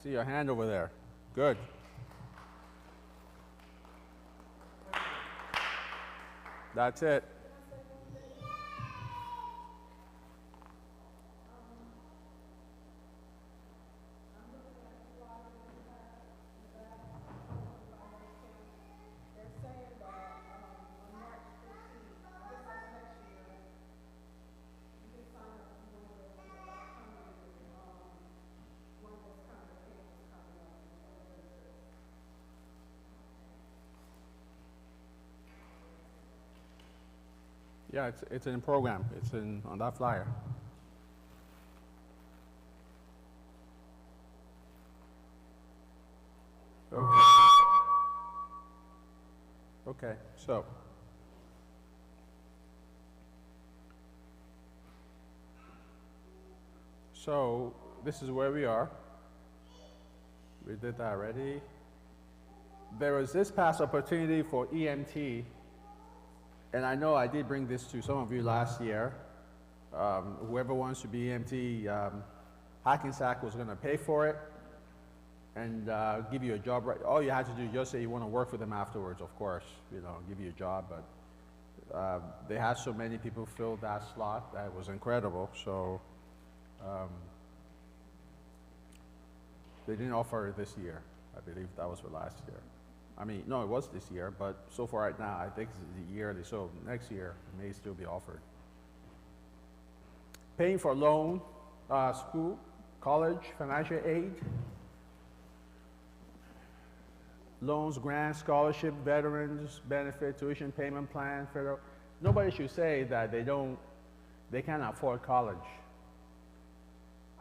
See your hand over there. Good. That's it. Yeah, it's in program. It's in on that flyer. Okay. Okay. So this is where we are. We did that already. There was this past opportunity for EMT, and I know I did bring this to some of you last year. Whoever wants to be EMT, Hackensack was going to pay for it and give you a job. Right, all you had to do is just say you want to work for them afterwards. Of course, give you a job. But they had so many people fill that slot that it was incredible. So they didn't offer it this year. I believe that was for last year. I mean, no, it was this year, but so far right now, I think it's the yearly, so next year it may still be offered. Paying for loan, school, college, financial aid, loans, grants, scholarship, veterans, benefit, tuition payment plan, federal. Nobody should say that they can't afford college.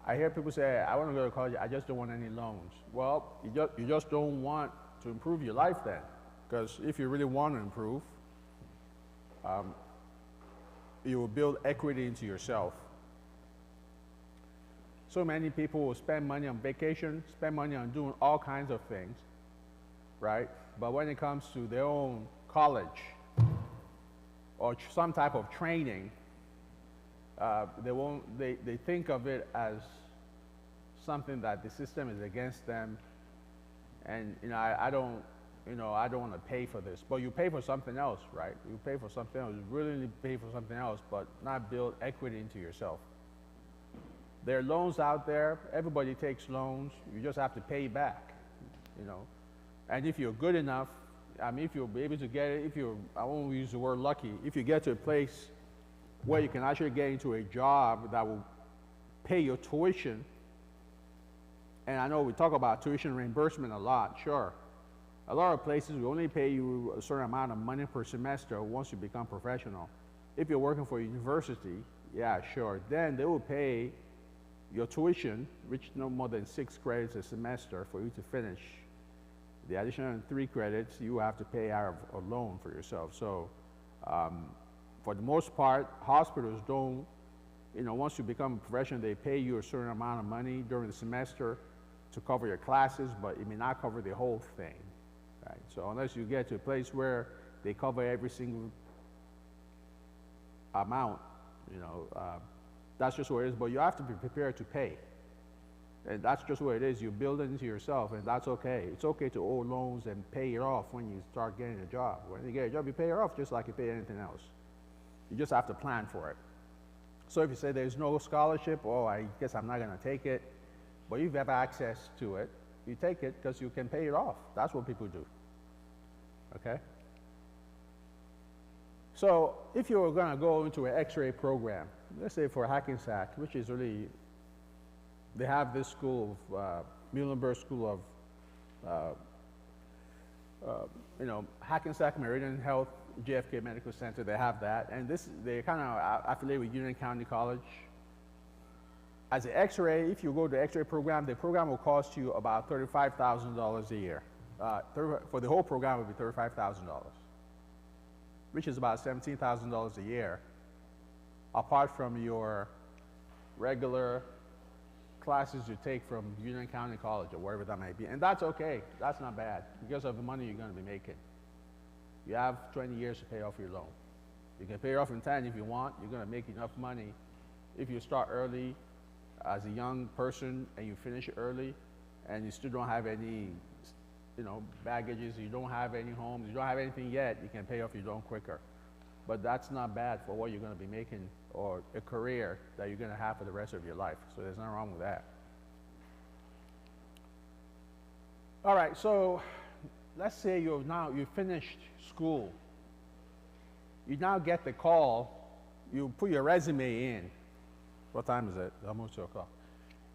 I hear people say, I want to go to college, I just don't want any loans. Well, you just don't want to improve your life then. Because if you really want to improve, you will build equity into yourself. So many people will spend money on vacation, spend money on doing all kinds of things, right? But when it comes to their own college or some type of training, they think of it as something that the system is against them, and I don't want to pay for this. But you pay for something else, right? You pay for something else. You really need to pay for something else, but not build equity into yourself. There are loans out there. Everybody takes loans. You just have to pay back, And if you're good enough, I mean, if you'll be able to get it, I won't use the word lucky, if you get to a place where you can actually get into a job that will pay your tuition, and I know we talk about tuition reimbursement a lot, sure. A lot of places will only pay you a certain amount of money per semester once you become professional. If you're working for a university, yeah, sure, then they will pay your tuition, which no more than 6 credits a semester for you to finish. The additional 3 credits, you have to pay out of a loan for yourself. So for the most part, hospitals don't, once you become a professional, they pay you a certain amount of money during the semester to cover your classes, but it may not cover the whole thing, right? So unless you get to a place where they cover every single amount, that's just what it is, but you have to be prepared to pay. And that's just what it is. You build it into yourself, and that's okay. It's okay to owe loans and pay it off when you start getting a job. When you get a job, you pay it off just like you pay anything else. You just have to plan for it. So if you say there's no scholarship, I guess I'm not going to take it, but if you have access to it, you take it because you can pay it off. That's what people do, okay? So if you were going to go into an X-ray program, let's say for Hackensack, which is really, they have this school of, Muhlenberg School of, Hackensack Meridian Health, JFK Medical Center, they have that. And they kind of affiliate with Union County College. As an X-ray, if you go to the X-ray program, the program will cost you about $35,000 a year. For the whole program, it would be $35,000, which is about $17,000 a year, apart from your regular classes you take from Union County College or wherever that may be. And that's okay. That's not bad because of the money you're going to be making. You have 20 years to pay off your loan. You can pay it off in 10 if you want. You're going to make enough money if you start early as a young person and you finish early, and you still don't have any, baggages, you don't have any homes, you don't have anything yet, you can pay off your loan quicker. But that's not bad for what you're going to be making or a career that you're going to have for the rest of your life. So there's nothing wrong with that. All right, so let's say you finished school. You now get the call, you put your resume in. What time is it? Almost 2 o'clock.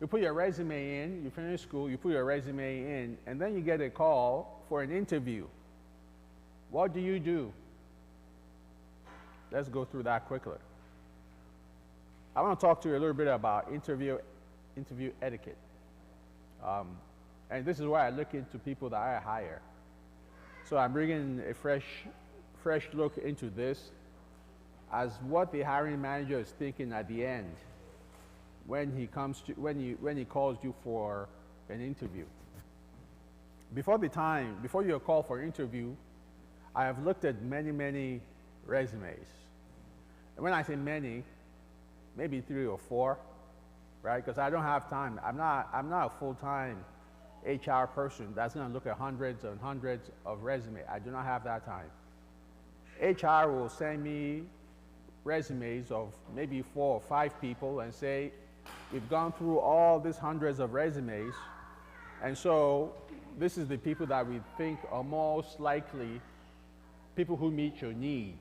You put your resume in, you finish school, you put your resume in, and then you get a call for an interview. What do you do? Let's go through that quickly. I want to talk to you a little bit about interview etiquette. And this is why I look into people that I hire. So I'm bringing a fresh look into this as what the hiring manager is thinking at the end when he calls you for an interview. Before you're called for an interview, I have looked at many resumes. And when I say many, maybe 3 or 4, right? Because I don't have time. I'm not a full-time HR person that's going to look at hundreds and hundreds of resumes. I do not have that time. HR will send me resumes of maybe 4 or 5 people and say, we've gone through all these hundreds of resumes, and so this is the people that we think are most likely people who meet your need.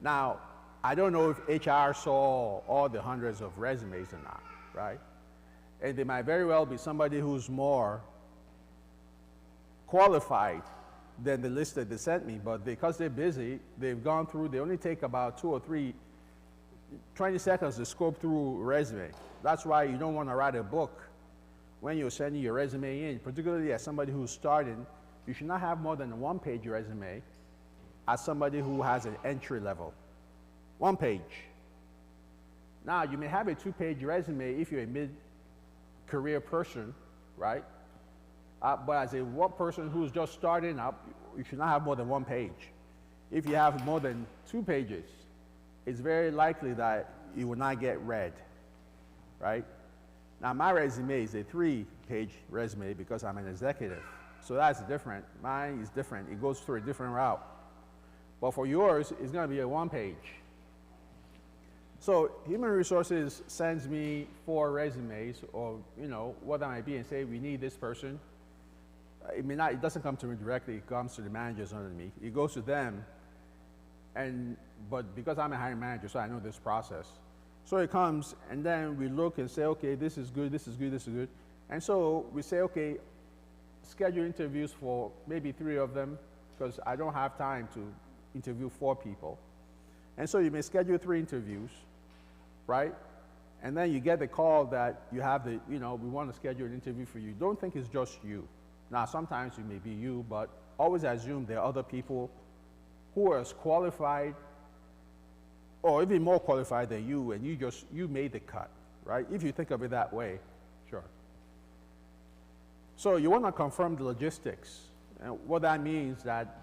Now, I don't know if HR saw all the hundreds of resumes or not, right? And they might very well be somebody who's more qualified than the list that they sent me, but because they're busy, they've gone through, they only take about 2 or 3, 20 seconds to scope through a resume. That's why you don't want to write a book when you're sending your resume in, particularly as somebody who's starting. You should not have more than a 1-page resume as somebody who has an entry level. 1 page. Now, you may have a 2-page resume if you're a mid-career person, right? But as a person who's just starting up, you should not have more than 1 page. If you have more than 2 pages, it's very likely that it will not get read, right? Now, my resume is a 3-page resume because I'm an executive. So that's different. Mine is different. It goes through a different route. But for yours, it's going to be a 1-page. So human resources sends me 4 resumes, or what that might be, and say we need this person. It doesn't come to me directly. It comes to the managers under me. It goes to them, but because I'm a hiring manager, so I know this process. So it comes, and then we look and say, okay, this is good, this is good, this is good, and so we say, okay, schedule interviews for maybe 3 of them, because I don't have time to interview 4 people. And so you may schedule 3 interviews, right? And then you get the call that you have we want to schedule an interview for you. Don't think it's just you. Now, sometimes it may be you, but always assume there are other people who are as qualified or even more qualified than you, and you made the cut, right? If you think of it that way, sure. So you want to confirm the logistics. And what that means that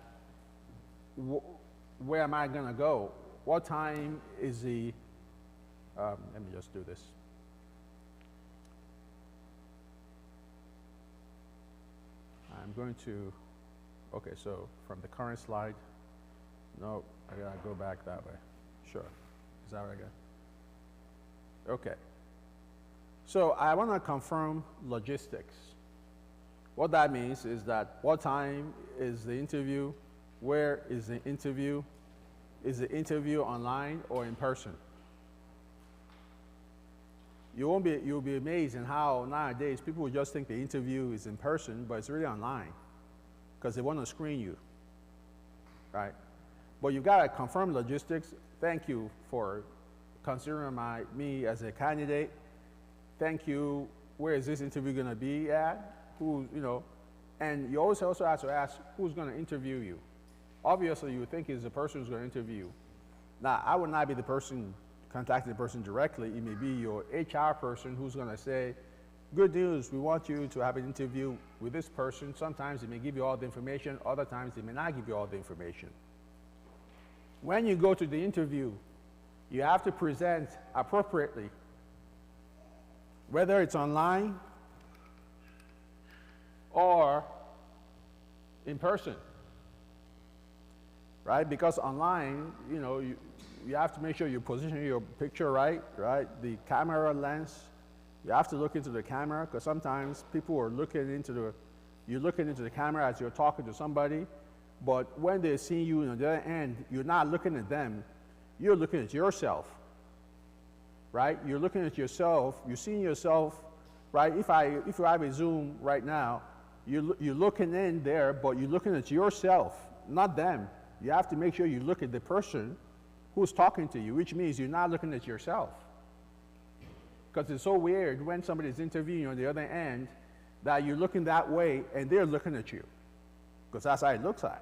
where am I going to go? What time is the, let me just do this. I'm going to, okay, so from the current slide, no, I gotta go back that way. Sure, is that right, guys? Okay. So I want to confirm logistics. What that means is that what time is the interview? Where is the interview? Is the interview online or in person? You'll be amazed in how nowadays people will just think the interview is in person, but it's really online because they want to screen you, right? But you've got to confirm logistics. Thank you for considering me as a candidate. Thank you. Where is this interview going to be at? And you also have to ask who's going to interview you. Obviously, you would think it's the person who's going to interview you. Now, I would not be the person contacting the person directly. It may be your HR person who's going to say, good news, we want you to have an interview with this person. Sometimes they may give you all the information. Other times they may not give you all the information. When you go to the interview, you have to present appropriately. Whether it's online or in person, right? Because online, you know, you have to make sure you position your picture right? The camera lens, you have to look into the camera, because sometimes people are looking into you're looking into the camera as you're talking to somebody, but when they see you on the other end, you're not looking at them, you're looking at yourself, right? You're looking at yourself, you're seeing yourself, right? If you have a Zoom right now, you're looking in there, but you're looking at yourself, not them. You have to make sure you look at the person who's talking to you, which means you're not looking at yourself. Because it's so weird when somebody's interviewing you on the other end that you're looking that way and they're looking at you. Because that's how it looks like.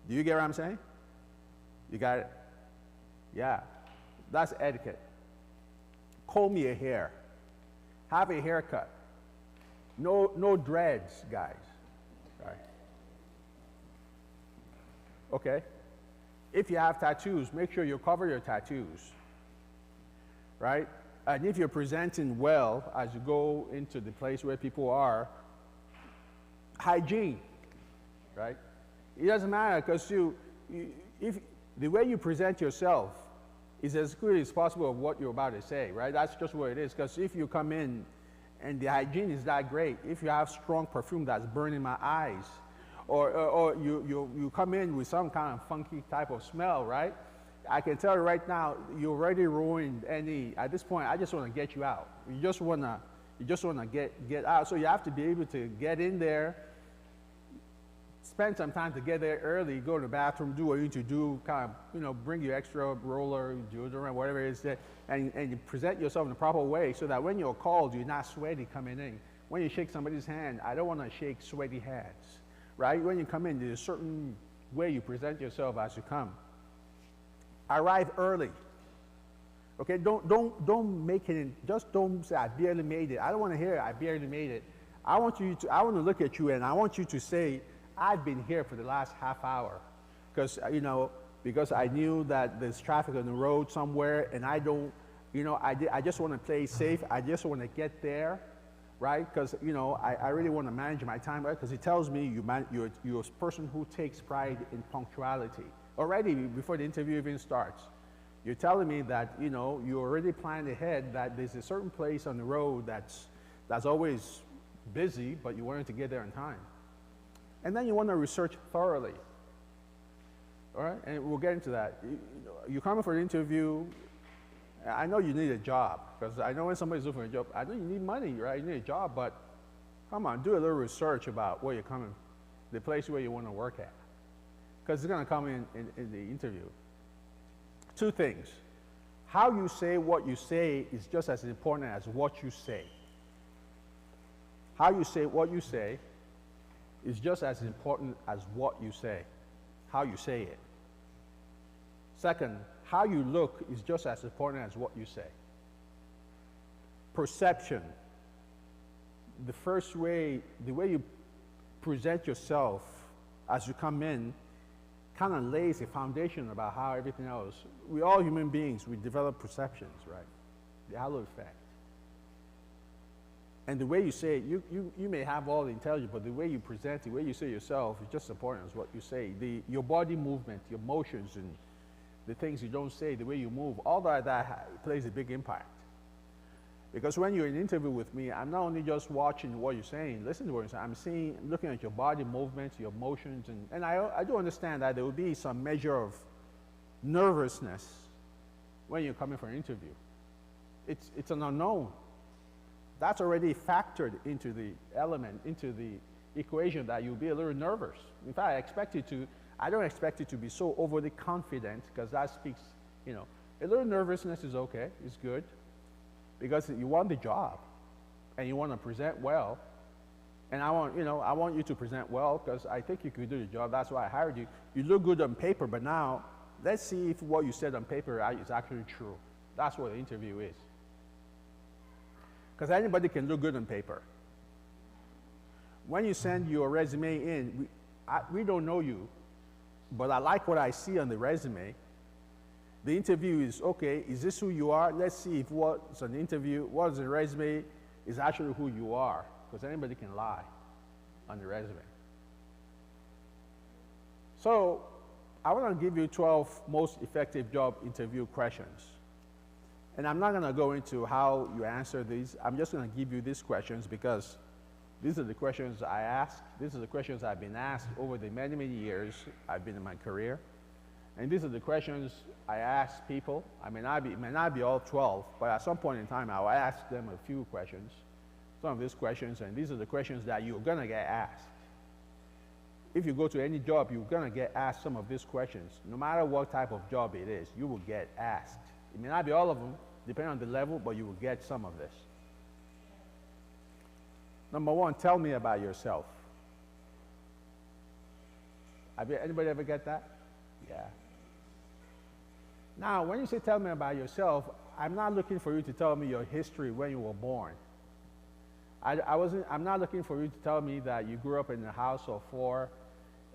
Do you get what I'm saying? You got it? Yeah. That's etiquette. Comb your hair. Have a haircut. No dreads, guys. Right. Okay? If you have tattoos, make sure you cover your tattoos. Right? And if you're presenting well as you go into the place where people are, hygiene, right? It doesn't matter, because if the way you present yourself is as good as possible of what you're about to say, right? That's just what it is. Because if you come in and the hygiene is that great, if you have strong perfume that's burning my eyes, or you come in with some kind of funky type of smell, right? I can tell you right now, you already ruined at this point, I just want to get you out. You just want to get out. So you have to be able to get in there, spend some time to get there early, go to the bathroom, do what you need to do, kind of, bring your extra roller, deodorant, whatever it is, and you present yourself in the proper way so that when you're called, you're not sweaty coming in. When you shake somebody's hand, I don't want to shake sweaty hands, right? When you come in, there's a certain way you present yourself as you come. Arrive early. Okay, don't make it just don't say I barely made it. I don't want to hear I barely made it. I want to look at you and I want you to say, I've been here for the last half hour. Because because I knew that there's traffic on the road somewhere and I don't, I just want to play safe. I just want to get there, right? Because I really want to manage my time, right? Because it tells me you're a person who takes pride in punctuality. Already before the interview even starts, you're telling me that you already planned ahead that there's a certain place on the road that's always busy, but you wanted to get there in time, and then you want to research thoroughly. All right, and we'll get into that. You're coming for an interview. I know you need a job, because I know when somebody's looking for a job, I know you need money, right? You need a job, but come on, do a little research about where you're coming, the place where you want to work at. Because it's going to come in the interview. Two things. How you say what you say is just as important as what you say. How you say what you say is just as important as what you say, how you say it. Second, how you look is just as important as what you say. Perception. The way you present yourself as you come in kind of lays a foundation about how everything else. We all human beings, we develop perceptions, right? The halo effect. And the way you say it, you may have all the intelligence, but the way you present it, the way you say yourself is just as important as what you say. Your body movement, your motions, and the things you don't say, the way you move, all that plays a big impact. Because when you're in an interview with me, I'm not only just watching what you're saying, listening to what you're saying, I'm looking at your body movements, your motions, and I do understand that there will be some measure of nervousness when you're coming for an interview. It's an unknown. That's already factored into the element, into the equation, that you'll be a little nervous. In fact, I don't expect you to be so overly confident, because that speaks, a little nervousness is okay, it's good. Because you want the job, and you want to present well, and I want you to present well, because I think you can do the job. That's why I hired you. You look good on paper, but now let's see if what you said on paper is actually true. That's what the interview is. Because anybody can look good on paper. When you send your resume in, we don't know you, but I like what I see on the resume. The interview is, okay, is this who you are? Let's see if what's on the interview, what's the resume, is actually who you are, because anybody can lie. on the resume. So I want to give you 12 most effective job interview questions. And I'm not going to go into how you answer these. I'm just going to give you these questions because these are the questions I ask. These are the questions I've been asked over the many, many years I've been in my career. And these are the questions I ask people. It may not be all 12, but at some point in time, I'll ask them a few questions, some of these questions, and these are the questions that you're going to get asked. If you go to any job, you're going to get asked some of these questions. No matter what type of job it is, you will get asked. It may not be all of them, depending on the level, but you will get some of this. Number one, tell me about yourself. Anybody ever get that? Yeah. Now, when you say tell me about yourself, I'm not looking for you to tell me your history when you were born. I'm not looking for you to tell me that you grew up in a house of 4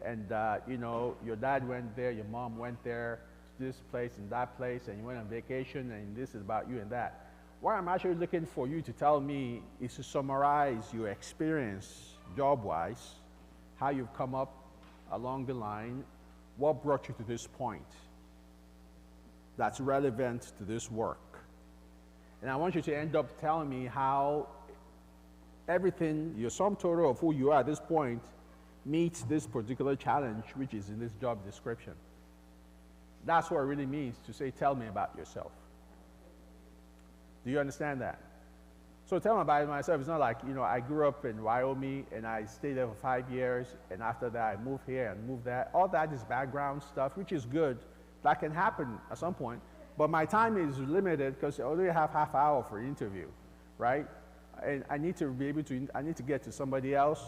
and you know, your dad went there, your mom went there, to this place and that place, and you went on vacation, and this is about you and that. What I'm actually looking for you to tell me is to summarize your experience job-wise, how you've come up along the line, what brought you to this point that's relevant to this work. And I want you to end up telling me how everything, your sum total of who you are at this point, meets this particular challenge, which is in this job description. That's what it really means to say, tell me about yourself. Do you understand that? So tell me about myself. It's not like, you know, I grew up in Wyoming and I stayed there for 5 years, and after that I moved here and moved there. All that is background stuff, which is good. That can happen at some point. But my time is limited because I only have half hour for interview, right? And I need to be able to, I need to get to somebody else.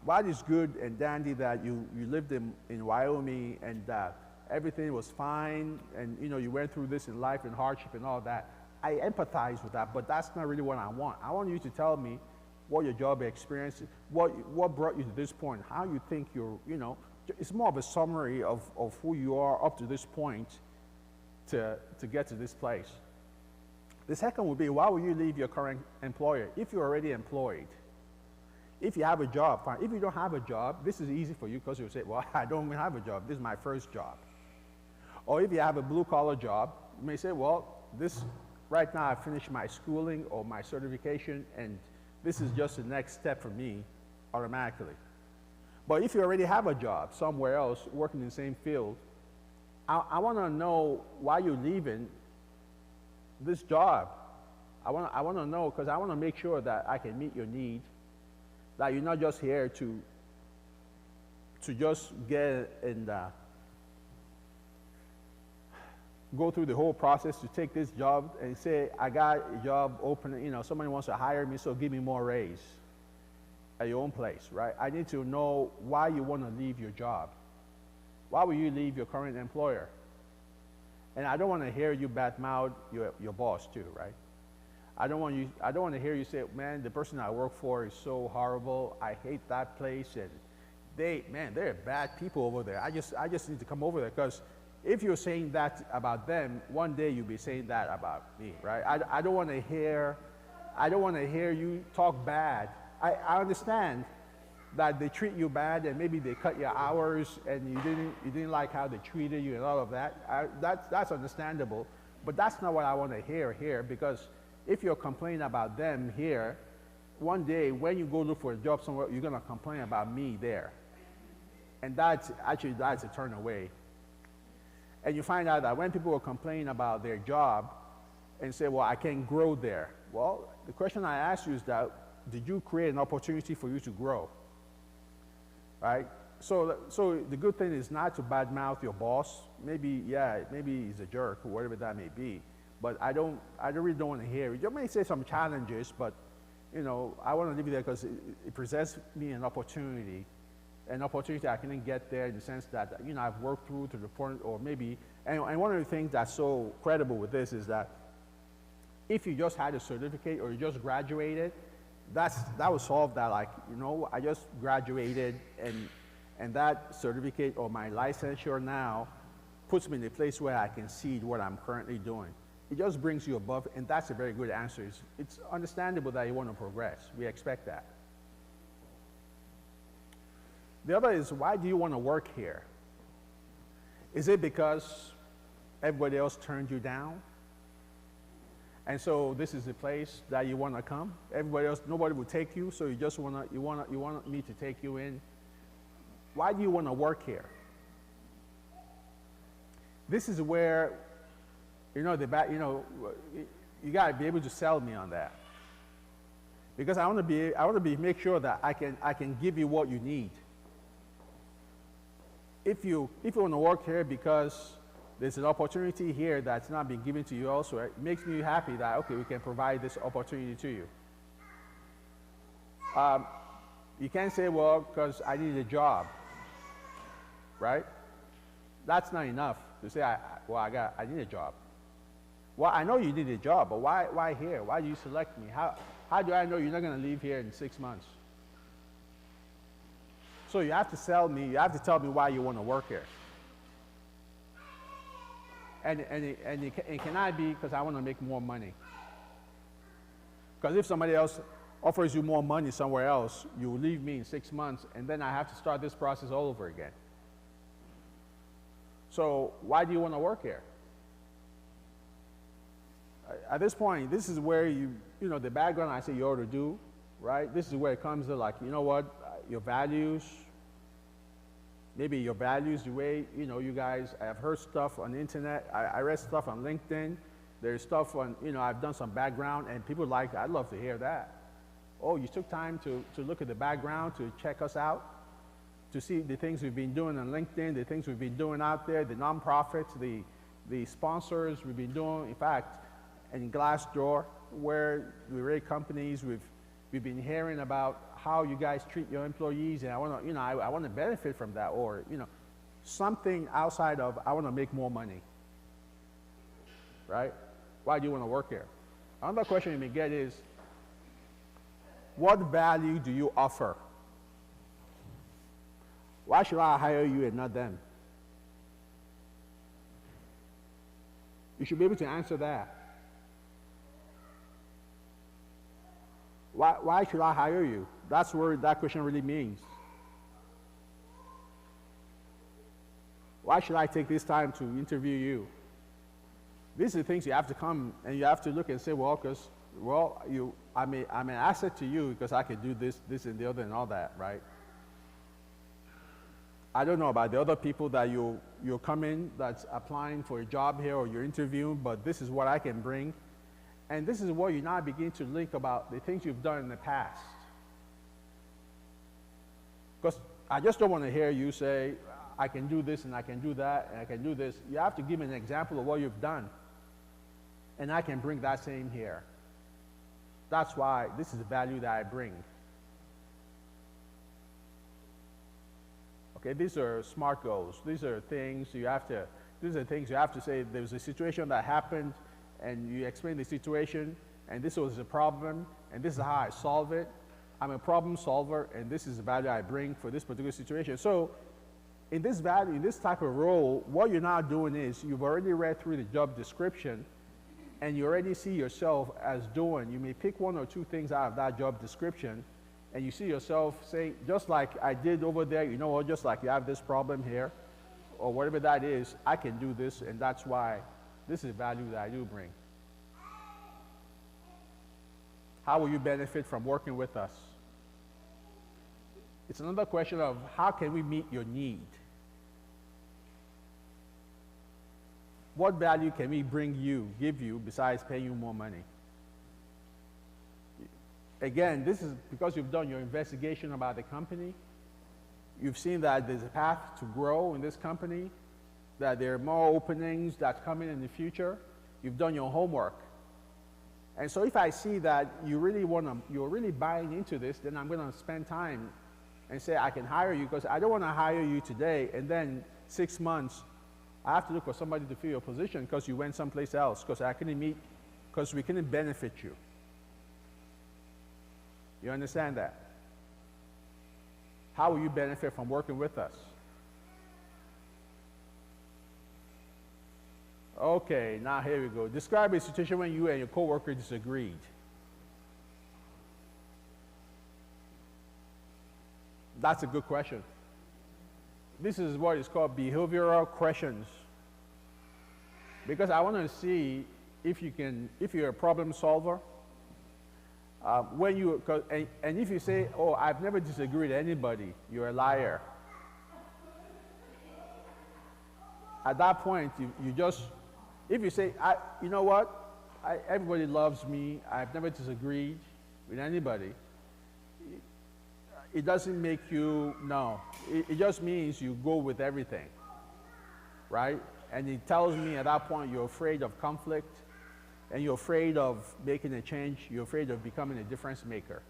While it's good and dandy that you lived in Wyoming and everything was fine, and you know, you went through this in life and hardship and all that, I empathize with that, but that's not really what I want. I want you to tell me what your job experience is, what brought you to this point, how you think you're, you know, it's more of a summary of who you are up to this point to get to this place. The second would be, why will you leave your current employer? If you're already employed, if you have a job, fine. If you don't have a job, this is easy for you because you'll say, well, I don't even have a job. This is my first job. Or if you have a blue-collar job, you may say, well, right now I finished my schooling or my certification, and this is just the next step for me automatically. But if you already have a job somewhere else, working in the same field, I want to know why you're leaving this job. I want to know, because I want to make sure that I can meet your need, that you're not just here to just get and go through the whole process to take this job and say, I got a job open, you know, somebody wants to hire me, so give me more raise at your own place, right? I need to know why you want to leave your job. Why will you leave your current employer? And I don't want to hear you badmouth your boss too, right? I don't want to hear you say, man, the person I work for is so horrible. I hate that place, and they're bad people over there. I just need to come over there, because if you're saying that about them, one day you'll be saying that about me, right? I don't want to hear you talk bad. I understand that they treat you bad, and maybe they cut your hours, and you didn't like how they treated you and all of that. That's understandable, but that's not what I want to hear here, because if you're complaining about them here, one day when you go look for a job somewhere, you're going to complain about me there. And that's a turn away. And you find out that when people are complaining about their job and say, well, I can't grow there. Well, the question I ask you is that, did you create an opportunity for you to grow? Right? So the good thing is not to badmouth your boss. Maybe he's a jerk or whatever that may be. But I really don't want to hear it. You may say some challenges, but you know, I want to leave it there because it presents me an opportunity I couldn't get there, in the sense that, you know, I've worked through to the point, or maybe, and one of the things that's so credible with this is that if you just had a certificate or you just graduated, that would solve that. Like, you know, I just graduated, and that certificate or my licensure now puts me in a place where I can see what I'm currently doing. It just brings you above, and that's a very good answer. It's understandable that you want to progress. We expect that. The other is, why do you want to work here? Is it because everybody else turned you down? And so this is the place that you want to come? Everybody else, nobody will take you, so you want me to take you in? Why do you want to work here? This is where, you got to be able to sell me on that. Because I want to make sure that I can give you what you need. If you want to work here because there's an opportunity here that's not been given to you elsewhere, it makes me happy that, okay, we can provide this opportunity to you. You can't say, well, because I need a job, right? That's not enough to say, I need a job. Well, I know you need a job, but why here? Why do you select me? How do I know you're not going to leave here in 6 months? So you have to sell me, you have to tell me why you want to work here. And it cannot be because I want to make more money. Because if somebody else offers you more money somewhere else, you will leave me in 6 months, and then I have to start this process all over again. So why do you want to work here? At this point, this is where the background I say you ought to do, right? This is where it comes to, like, you know what, your values, maybe your values, the way, you guys, I've heard stuff on the internet, I read stuff on LinkedIn, there's stuff on, I've done some background, and people like, I'd love to hear that. Oh, you took time to look at the background, to check us out, to see the things we've been doing on LinkedIn, the things we've been doing out there, the nonprofits, the sponsors we've been doing. In fact, in Glassdoor, where we rate companies, we've been hearing about how you guys treat your employees, and I want to benefit from that, or something outside of I want to make more money, right? Why do you want to work here? Another question you may get is, what value do you offer? Why should I hire you and not them? You should be able to answer that. Why should I hire you? That's what that question really means. Why should I take this time to interview you? These are the things you have to come and you have to look and say, well, because, I'm an asset to you because I can do this and the other and all that, right? I don't know about the other people that you'll come in that's applying for a job here or you're interviewing, but this is what I can bring. And this is where you now begin to link about the things you've done in the past. Because I just don't want to hear you say, I can do this and I can do that and I can do this. You have to give me an example of what you've done. And I can bring that same here. That's why this is the value that I bring. Okay, these are SMART goals. These are things you have to say. There's a situation that happened, and you explain the situation, and this was a problem, and this is how I solve it. I'm a problem solver, and this is the value I bring for this particular situation. So in this type of role, what you're now doing is you've already read through the job description, and you already see yourself as doing. You may pick one or two things out of that job description, and you see yourself saying, just like I did over there, you know what, just like you have this problem here, or whatever that is, I can do this, and that's why this is value that I do bring. How will you benefit from working with us? It's another question of how can we meet your need? What value can we give you, besides paying you more money? Again, this is because you've done your investigation about the company. You've seen that there's a path to grow in this company, that there are more openings that's coming in the future. You've done your homework. And so if I see that you're really buying into this, then I'm going to spend time and say I can hire you, because I don't want to hire you today and then 6 months I have to look for somebody to fill your position because you went someplace else, because we couldn't benefit you. You understand that? How will you benefit from working with us? Okay, now here we go. Describe a situation when you and your coworker disagreed. That's a good question. This is what is called behavioral questions. Because I want to see if you're a problem solver. And if you say, oh, I've never disagreed with anybody, you're a liar. At that point, you just, if you say, you know what, everybody loves me, I've never disagreed with anybody, it doesn't make you, no. It just means you go with everything, right? And it tells me at that point you're afraid of conflict, and you're afraid of making a change, you're afraid of becoming a difference maker.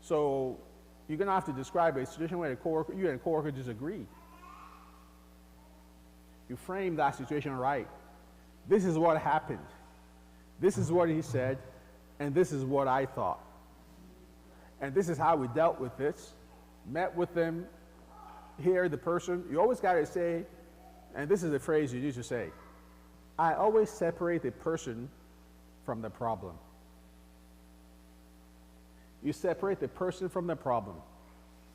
So you're gonna have to describe a situation where you and a coworker disagree. You frame that situation right. This is what happened. This is what he said, and this is what I thought. And this is how we dealt with this. Met with them, hear the person. You always gotta say, and this is the phrase you need to say, I always separate the person from the problem. You separate the person from the problem.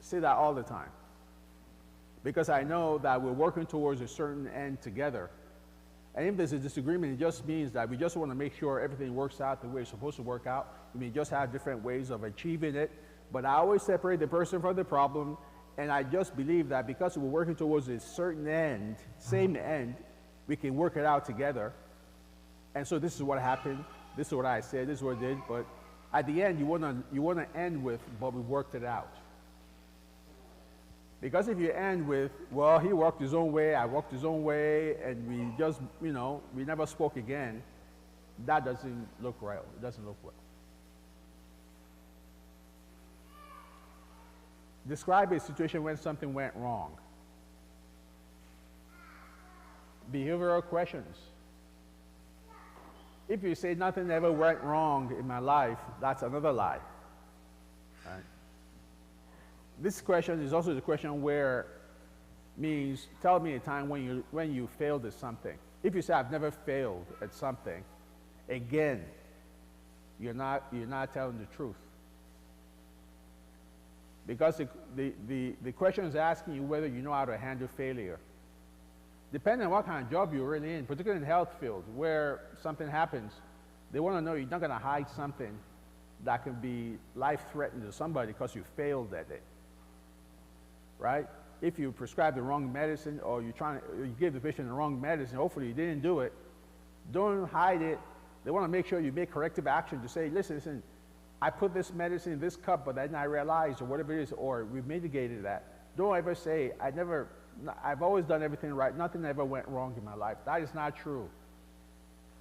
Say that all the time. Because I know that we're working towards a certain end together. And if there's a disagreement, it just means that we just want to make sure everything works out the way it's supposed to work out. We may just have different ways of achieving it. But I always separate the person from the problem. And I just believe that because we're working towards a certain end, same end, we can work it out together. And so this is what happened. This is what I said. This is what I did. But at the end, you want to end with, but we worked it out. Because if you end with, well, he walked his own way, I walked his own way, and we just, we never spoke again, that doesn't look right. It doesn't look well. Describe a situation when something went wrong. Behavioral questions. If you say nothing ever went wrong in my life, that's another lie. Right? This question is also the question where means tell me a time when you failed at something. If you say I've never failed at something, again, you're not telling the truth. Because the question is asking you whether you know how to handle failure. Depending on what kind of job you're really in, particularly in the health field, where something happens, they want to know you're not going to hide something that can be life-threatening to somebody because you failed at it, right? If you prescribe the wrong medicine or you give the patient the wrong medicine, hopefully you didn't do it, don't hide it. They want to make sure you make corrective action to say, listen, I put this medicine in this cup, but then I realized, or whatever it is, or we mitigated that. Don't ever say, I've always done everything right. Nothing ever went wrong in my life. That is not true.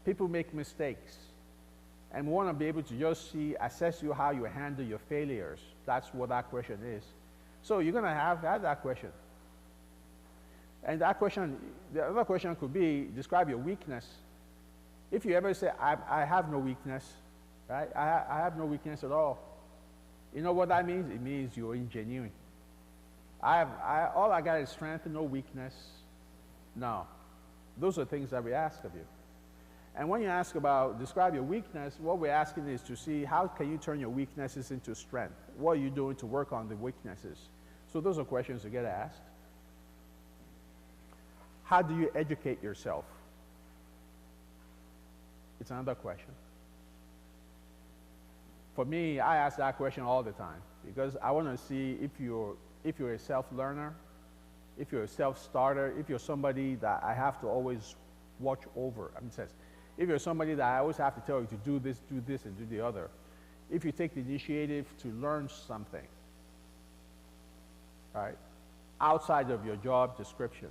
People make mistakes. And we want to be able to just assess you how you handle your failures. That's what that question is. So you're going to have that question. And that question, the other question could be, describe your weakness. If you ever say, I have no weakness, right? I have no weakness at all. You know what that means? It means you're ingenuine. All I got is strength and no weakness. No. Those are things that we ask of you. And when you ask about describe your weakness, what we're asking is to see how can you turn your weaknesses into strength? What are you doing to work on the weaknesses? So those are questions you get asked. How do you educate yourself? It's another question. For me, I ask that question all the time because I want to see if you're a self-learner, if you're a self-starter, if you're somebody that I have to always watch over. I mean, it says, if you're somebody that I always have to tell you to do this, and do the other. If you take the initiative to learn something, right, outside of your job description,